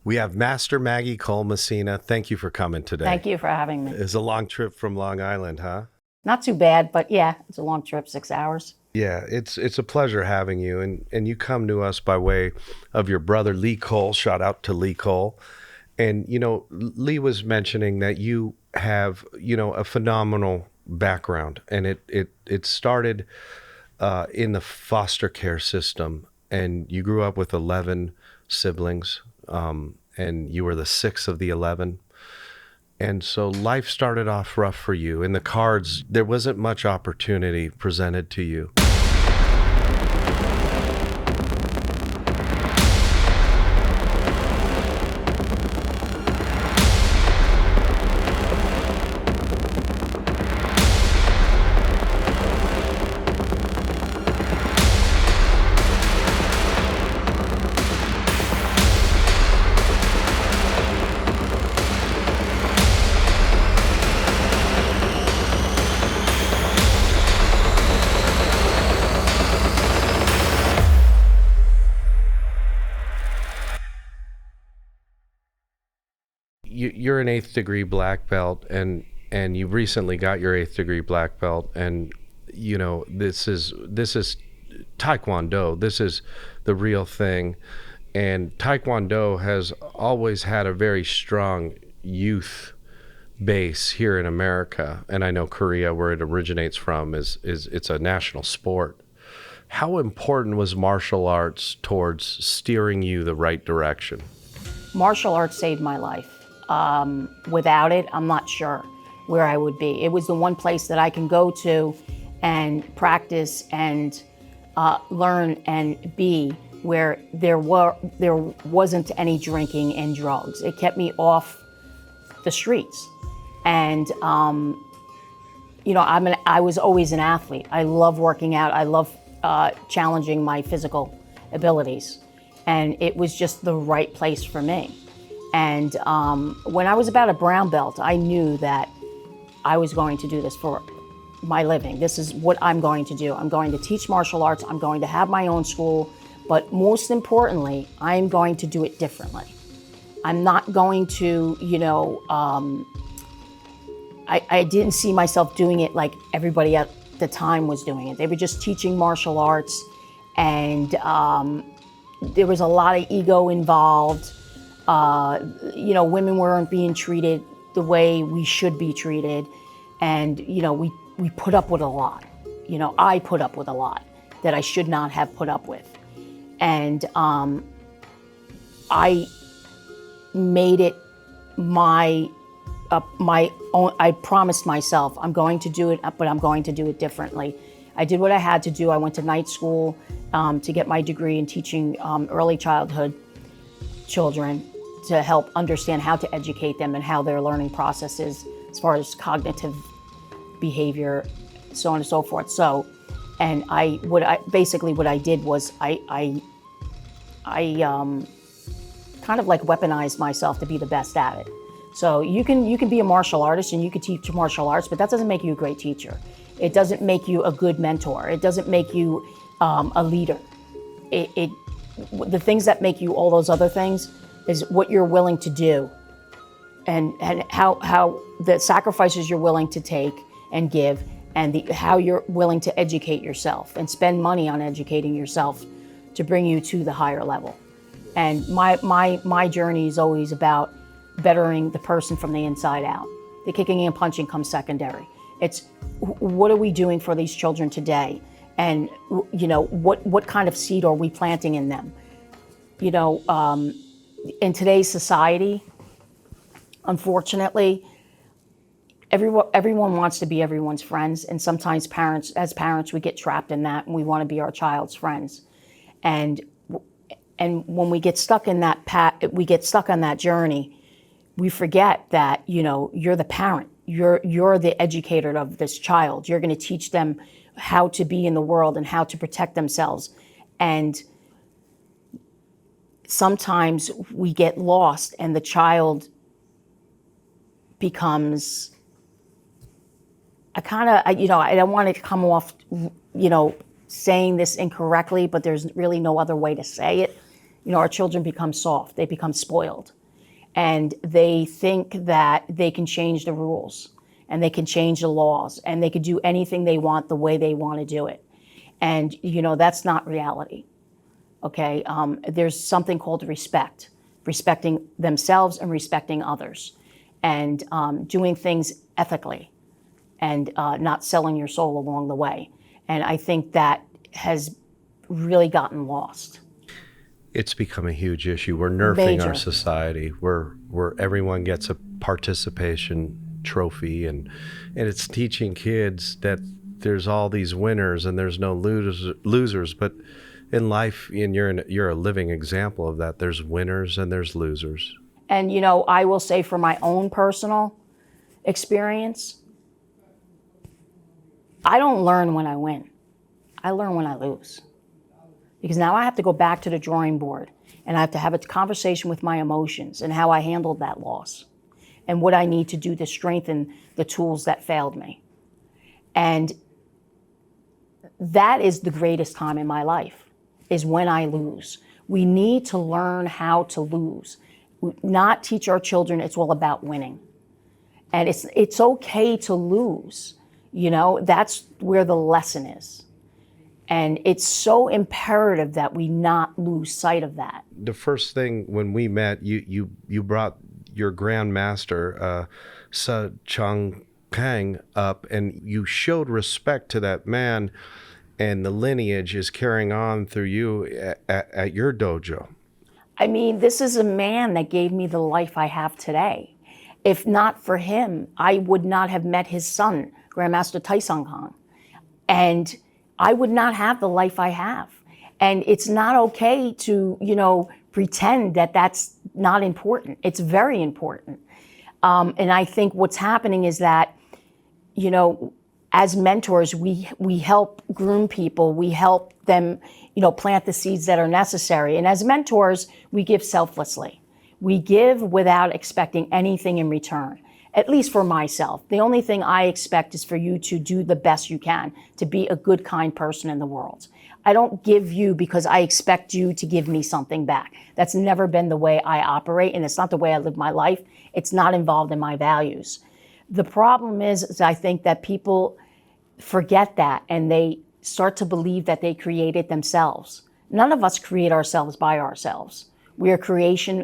We have Master Maggie Cole Messina. Thank you for coming today. Thank you for having me. It's a long trip from Long Island, huh? Not too bad, but yeah, it's a long trip, 6 hours. Yeah, it's a pleasure having you. And you come to us by way of your brother, Lee Cole. Shout out to Lee Cole. And, Lee was mentioning that you have, a phenomenal background. And it started in the foster care system. And you grew up with 11 siblings. And you were the sixth of the 11. And so life started off rough for you. In the cards, there wasn't much opportunity presented to you. You're an 8th degree black belt, and you recently got your 8th degree black belt, and this is Taekwondo. This is the real thing, and Taekwondo has always had a very strong youth base here in America, and I know Korea, where it originates from, is it's a national sport. How important was martial arts towards steering you the right direction? Martial arts saved my life. Without it, I'm not sure where I would be. It was the one place that I can go to and practice and learn and be where there wasn't any drinking and drugs. It kept me off the streets. And I was always an athlete. I love working out. I love challenging my physical abilities. And it was just the right place for me. And when I was about a brown belt, I knew that I was going to do this for my living. This is what I'm going to do. I'm going to teach martial arts. I'm going to have my own school. But most importantly, I'm going to do it differently. I'm not going to, I didn't see myself doing it like everybody at the time was doing it. They were just teaching martial arts, and there was a lot of ego involved. Women weren't being treated the way we should be treated. And, we put up with a lot. I put up with a lot that I should not have put up with. And I made it my own. I promised myself, I'm going to do it, but I'm going to do it differently. I did what I had to do. I went to night school to get my degree in teaching early childhood children, to help understand how to educate them and how their learning process is as far as cognitive behavior, so on and so forth. So, and what I did was I kind of like weaponized myself to be the best at it. So you can be a martial artist and you can teach martial arts, but that doesn't make you a great teacher. It doesn't make you a good mentor. It doesn't make you a leader. The things that make you all those other things is what you're willing to do, and how the sacrifices you're willing to take and give, and how you're willing to educate yourself and spend money on educating yourself to bring you to the higher level. And my journey is always about bettering the person from the inside out. The kicking and punching comes secondary. It's what are we doing for these children today, and what kind of seed are we planting in them? In today's society, unfortunately, everyone wants to be everyone's friends, and sometimes as parents, we get trapped in that, and we want to be our child's friends. And when we get stuck in that we get stuck on that journey, we forget that you're the parent, you're the educator of this child. You're going to teach them how to be in the world and how to protect themselves. And sometimes we get lost, and the child becomes I don't want to come off, saying this incorrectly, but there's really no other way to say it. our children become soft, they become spoiled, and they think that they can change the rules and they can change the laws and they can do anything they want the way they want to do it. And, that's not reality. Okay. There's something called respecting themselves and respecting others, and doing things ethically, and not selling your soul along the way. And I think that has really gotten lost. It's become a huge issue. We're nerfing Major. our society where everyone gets a participation trophy, and it's teaching kids that there's all these winners and there's no losers. But in life, and you're a living example of that. There's winners and there's losers. And, I will say, for my own personal experience, I don't learn when I win. I learn when I lose. Because now I have to go back to the drawing board and I have to have a conversation with my emotions and how I handled that loss and what I need to do to strengthen the tools that failed me. And that is the greatest time in my life, is when I lose. We need to learn how to lose, not teach our children it's all about winning. And it's okay to lose. That's where the lesson is. And it's so imperative that we not lose sight of that. The first thing when we met, you brought your Grand Master, Chung Kang, up, and you showed respect to that man, and the lineage is carrying on through you at your dojo. I mean, this is a man that gave me the life I have today. If not for him, I would not have met his son, Grandmaster Takahashi. And I would not have the life I have. And it's not okay to, pretend that that's not important. It's very important. And I think what's happening is that, as mentors, we help groom people. We help them, plant the seeds that are necessary. And as mentors, we give selflessly. We give without expecting anything in return. At least for myself. The only thing I expect is for you to do the best you can, to be a good, kind person in the world. I don't give you because I expect you to give me something back. That's never been the way I operate, and it's not the way I live my life. It's not involved in my values. The problem is I think that people forget that, and they start to believe that they created themselves. None of us create ourselves by ourselves. We're a creation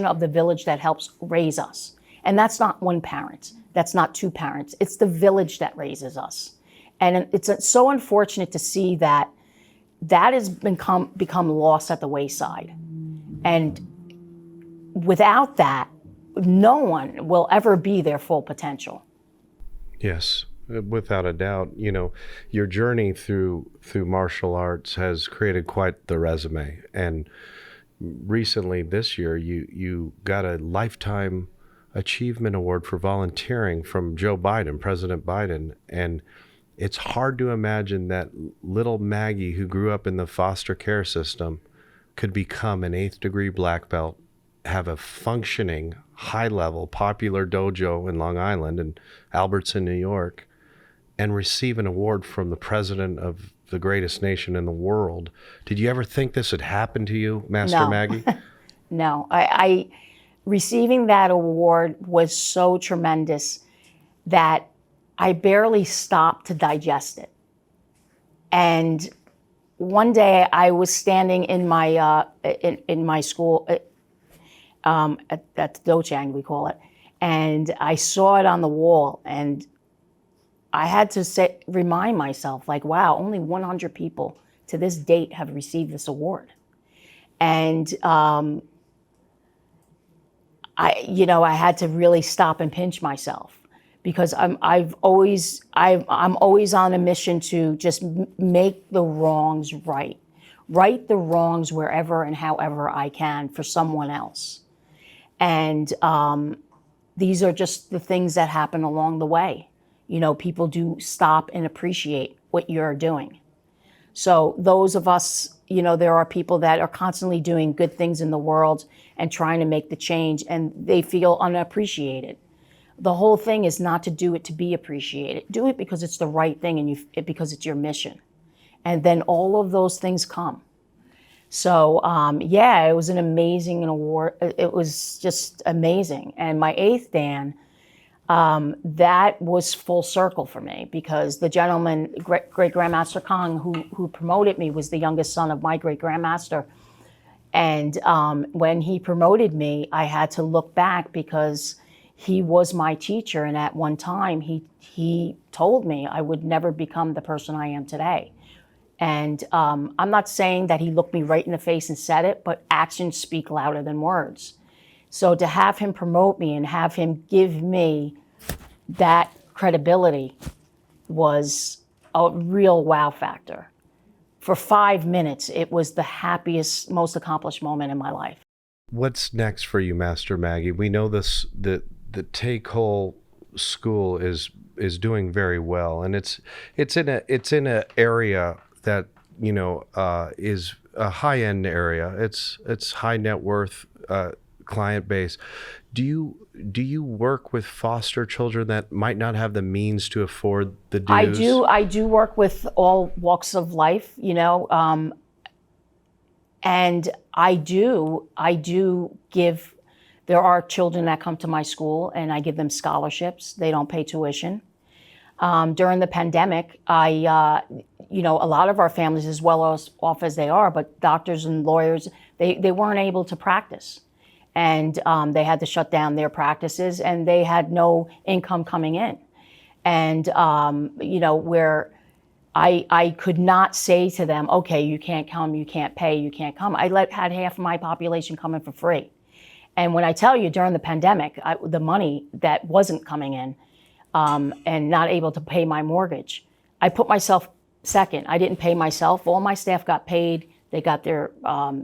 of the village that helps raise us. And that's not one parent. That's not two parents. It's the village that raises us. And it's so unfortunate to see that has become lost at the wayside. And without that, no one will ever be their full potential. Yes, without a doubt. Your journey through martial arts has created quite the resume. And recently, this year, you got a lifetime Achievement Award for volunteering from President Biden. And it's hard to imagine that little Maggie, who grew up in the foster care system, could become an 8th degree black belt, have a functioning, high-level, popular dojo in Long Island and Albertson, New York, and receive an award from the president of the greatest nation in the world. Did you ever think this would happen to you, Master Maggie? No. I receiving that award was so tremendous that I barely stopped to digest it. And one day I was standing in my in my school at the dochang, we call it, and I saw it on the wall, and I had to remind myself, like, wow, only 100 people to this date have received this award. And I had to really stop and pinch myself, because I'm always on a mission to just make the wrongs right the wrongs wherever and however I can for someone else. And these are just the things that happen along the way. People do stop and appreciate what you're doing. So those of us, there are people that are constantly doing good things in the world and trying to make the change, and they feel unappreciated. The whole thing is not to do it to be appreciated. Do it because it's the right thing and because it's your mission. And then all of those things come. So yeah, it was an amazing award. It was just amazing. And my eighth Dan, that was full circle for me, because the gentleman, great Grandmaster Kang, who promoted me, was the youngest son of my great Grandmaster. And when he promoted me, I had to look back, because he was my teacher. And at one time, he told me I would never become the person I am today. And I'm not saying that he looked me right in the face and said it, but actions speak louder than words. So to have him promote me and have him give me that credibility was a real wow factor. For 5 minutes, it was the happiest, most accomplished moment in my life. What's next for you, Master Maggie? We know the Tae Cole school is doing very well, and it's in a area that is a high end area. It's high net worth client base. Do you work with foster children that might not have the means to afford the dues? I do work with all walks of life, and I do give. There are children that come to my school, and I give them scholarships. They don't pay tuition. During the pandemic, a lot of our families, as well as off as they are, but doctors and lawyers, they weren't able to practice. And they had to shut down their practices, and they had no income coming in. And, where I could not say to them, okay, you can't come, you can't pay, you can't come. Had half of my population come in for free. And when I tell you, during the pandemic, the money that wasn't coming in, and not able to pay my mortgage, I put myself second. I didn't pay myself. All my staff got paid. They got their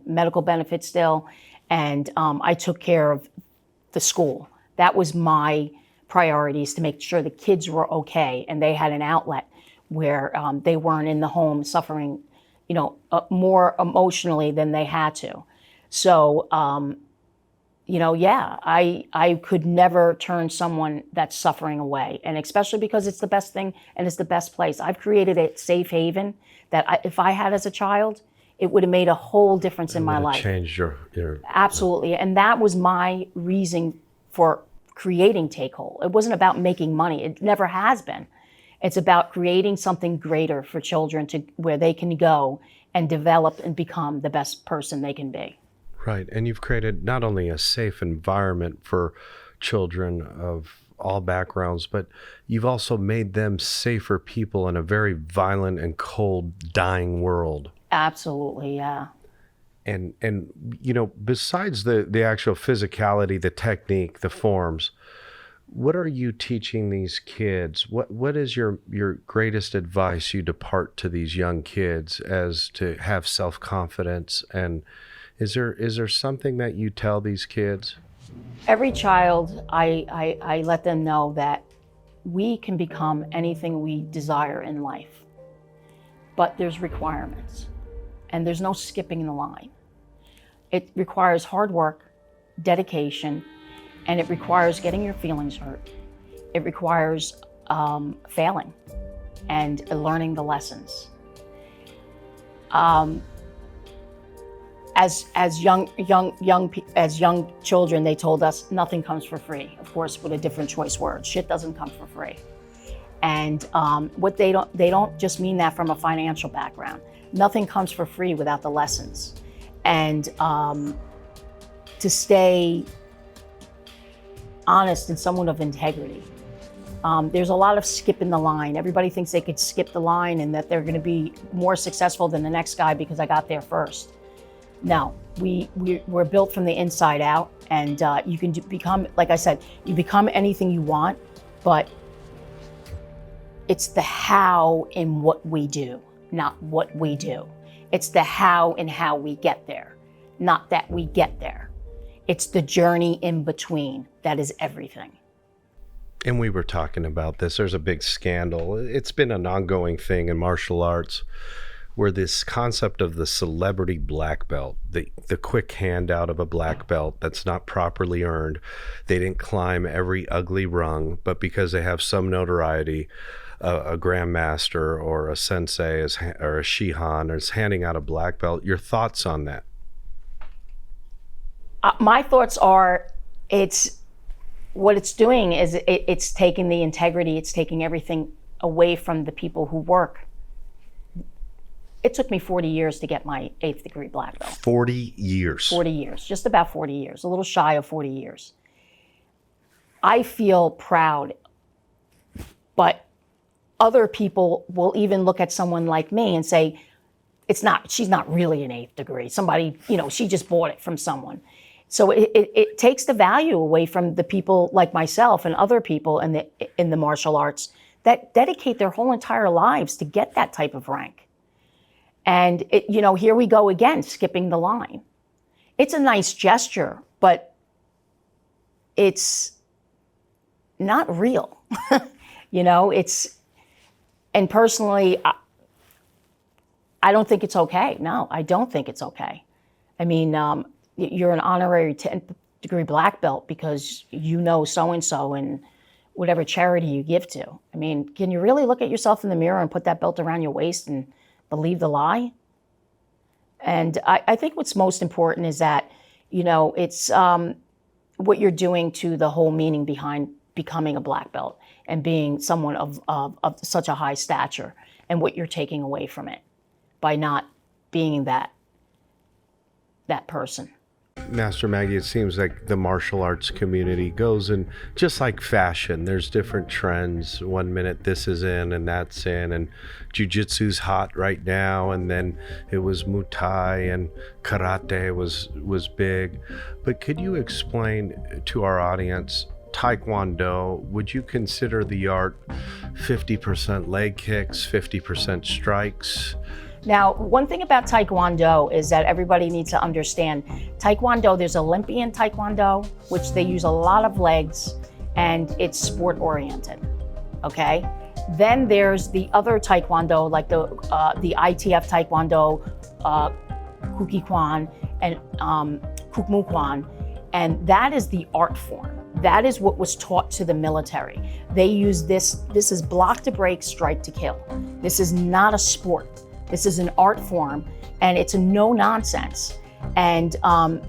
medical benefits still. And I took care of the school. That was my priorities, to make sure the kids were okay and they had an outlet where they weren't in the home suffering, more emotionally than they had to. So, I could never turn someone that's suffering away, and especially because it's the best thing and it's the best place. I've created a safe haven that if I had as a child, it would have made a whole difference in my life. Changed your Absolutely. And that was my reason for creating Tae Cole. It wasn't about making money. It never has been. It's about creating something greater for children, where they can go and develop and become the best person they can be. Right. And you've created not only a safe environment for children of all backgrounds, but you've also made them safer people in a very violent and cold, dying world. Absolutely, yeah. And besides the actual physicality, the technique, the forms, what are you teaching these kids? What is your greatest advice you depart to these young kids as to have self-confidence? And is there something that you tell these kids? Every child, I let them know that we can become anything we desire in life, but there's requirements. And there's no skipping the line. It requires hard work, dedication, and it requires getting your feelings hurt. It requires failing and learning the lessons. As young children, they told us nothing comes for free. Of course, with a different choice word, shit doesn't come for free. And what they don't just mean that from a financial background. Nothing comes for free without the lessons. And to stay honest and someone of integrity. There's a lot of skipping the line. Everybody thinks they could skip the line and that they're going to be more successful than the next guy because I got there first. No, we're built from the inside out, and you can become, like I said, you become anything you want, but it's the how in what we do, not what we do. It's the how and how we get there, not that we get there. It's the journey in between that is everything. And we were talking about this. There's a big scandal. It's been an ongoing thing in martial arts where this concept of the celebrity black belt, the quick handout of a black belt that's not properly earned. They didn't climb every ugly rung, but because they have some notoriety, a grandmaster or a sensei or a shihan is handing out a black belt. Your thoughts on that? My thoughts are, what it's doing is it's taking the integrity, it's taking everything away from the people who work. It took me 40 years to get my 8th degree black belt. 40 years. 40 years, just about 40 years, a little shy of 40 years. I feel proud, but other people will even look at someone like me and say, she's not really an 8th degree. Somebody, she just bought it from someone. So it takes the value away from the people like myself and other people in the martial arts that dedicate their whole entire lives to get that type of rank. And here we go again, skipping the line. It's a nice gesture, but it's not real. And personally, I don't think it's okay. No, I don't think it's okay. I mean, you're an honorary 10th degree black belt because so-and-so and whatever charity you give to. I mean, can you really look at yourself in the mirror and put that belt around your waist and believe the lie? And I think what's most important is that, it's what you're doing to the whole meaning behind becoming a black belt and being someone of such a high stature, and what you're taking away from it by not being that person. Master Maggie, it seems like the martial arts community goes in just like fashion. There's different trends. One minute this is in and that's in, and jiu-jitsu's hot right now, and then it was Muay Thai and karate was big. But could you explain to our audience, Taekwondo, would you consider the art 50% leg kicks, 50% strikes? Now, one thing about Taekwondo is that everybody needs to understand. Taekwondo, there's Olympian Taekwondo, which they use a lot of legs, and it's sport-oriented, okay? Then there's the other Taekwondo, like the ITF Taekwondo, Kuk Mu Kwan, and Kuk Mu Kwan, and that is the art form. That is what was taught to the military. They use this is block to break, strike to kill. This is not a sport. This is an art form, and it's a no-nonsense. And the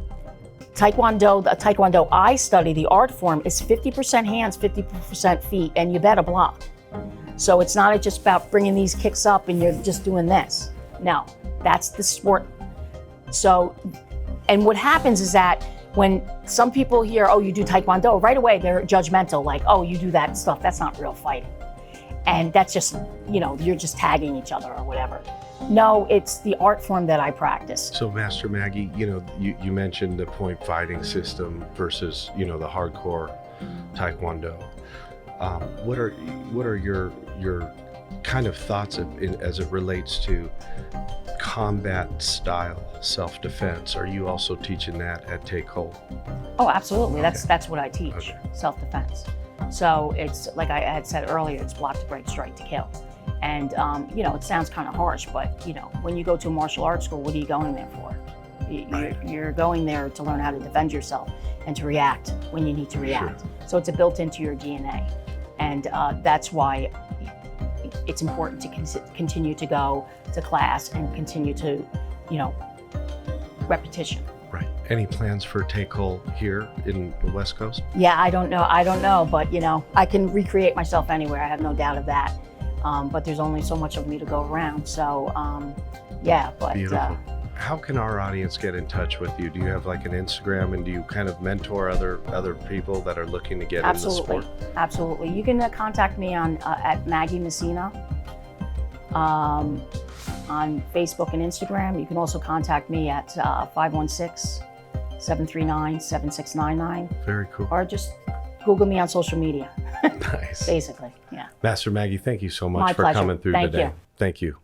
Taekwondo I study, the art form, is 50% hands, 50% feet, and you better block. So it's not just about bringing these kicks up and you're just doing this. No, that's the sport. So, and what happens is that when some people hear, oh, you do Taekwondo, right away they're judgmental, like, oh, you do that stuff, that's not real fighting. And that's just, you're just tagging each other or whatever. No, it's the art form that I practice. So Master Maggie, you mentioned the point fighting system versus, the hardcore Taekwondo. What are your kind of thoughts as it relates to combat style self-defense? Are you also teaching that at Cole? Oh, absolutely. Okay. That's what I teach, okay. Self-defense. So it's like I had said earlier, it's block to break, strike to kill. And, it sounds kind of harsh, but, when you go to a martial arts school, what are you going there for? You're going there to learn how to defend yourself and to react when you need to react. Sure. So it's built into your DNA. And that's why it's important to continue to go to class and continue to, repetition. Right. Any plans for Cole here in the West Coast? Yeah, I don't know, but I can recreate myself anywhere. I have no doubt of that. But there's only so much of me to go around. So, but. Beautiful. How can our audience get in touch with you? Do you have like an Instagram, and do you kind of mentor other people that are looking to get into the sport? Absolutely. You can contact me on at Maggie Messina on Facebook and Instagram. You can also contact me at 516-739-7699. Very cool. Or just Google me on social media. Nice. Basically, yeah. Master Maggie, thank you so much for pleasure. coming through Thank today. you. Thank you.